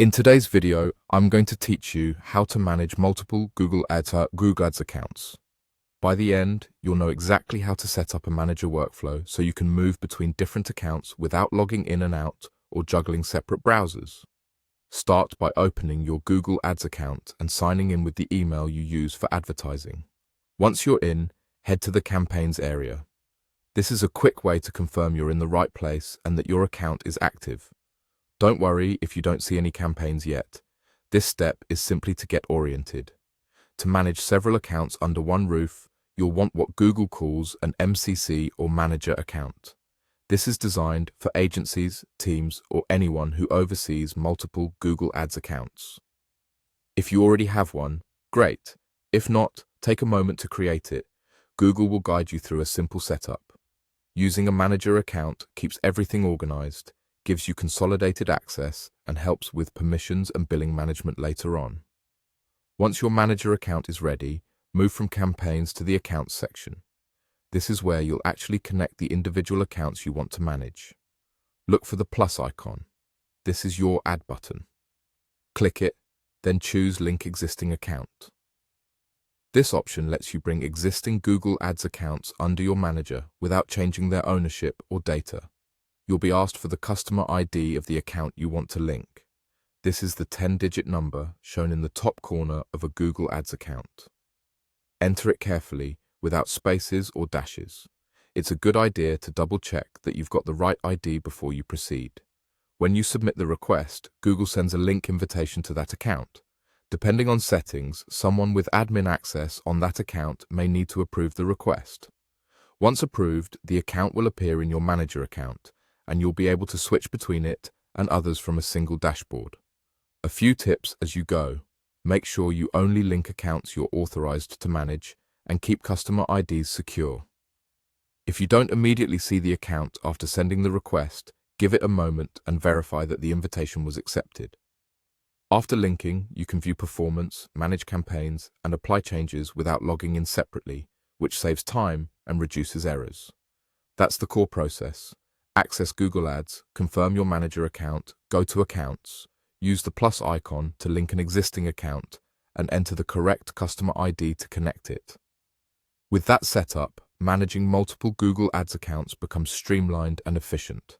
In today's video, I'm going to teach you how to manage multiple Google Ads accounts. By the end, you'll know exactly how to set up a manager workflow so you can move between different accounts without logging in and out or juggling separate browsers. Start by opening your Google Ads account and signing in with the email you use for advertising. Once you're in, head to the Campaigns area. This is a quick way to confirm you're in the right place and that your account is active. Don't worry if you don't see any campaigns yet. This step is simply to get oriented. To manage several accounts under one roof, you'll want what Google calls an MCC or manager account. This is designed for agencies, teams, or anyone who oversees multiple Google Ads accounts. If you already have one, great. If not, take a moment to create it. Google will guide you through a simple setup. Using a manager account keeps everything organized, gives you consolidated access, and helps with permissions and billing management later on. Once your manager account is ready, move from Campaigns to the Accounts section. This is where you'll actually connect the individual accounts you want to manage. Look for the plus icon. This is your Add button. Click it, then choose Link Existing Account. This option lets you bring existing Google Ads accounts under your manager without changing their ownership or data. You'll be asked for the customer ID of the account you want to link. This is the 10-digit number shown in the top corner of a Google Ads account. Enter it carefully, without spaces or dashes. It's a good idea to double-check that you've got the right ID before you proceed. When you submit the request, Google sends a link invitation to that account. Depending on settings, someone with admin access on that account may need to approve the request. Once approved, the account will appear in your manager account, and you'll be able to switch between it and others from a single dashboard. A few tips as you go. Make sure you only link accounts you're authorized to manage and keep customer IDs secure. If you don't immediately see the account after sending the request, give it a moment and verify that the invitation was accepted. After linking, you can view performance, manage campaigns, and apply changes without logging in separately, which saves time and reduces errors. That's the core process. Access Google Ads, confirm your manager account, go to Accounts, use the plus icon to link an existing account, and enter the correct customer ID to connect it. With that setup, managing multiple Google Ads accounts becomes streamlined and efficient.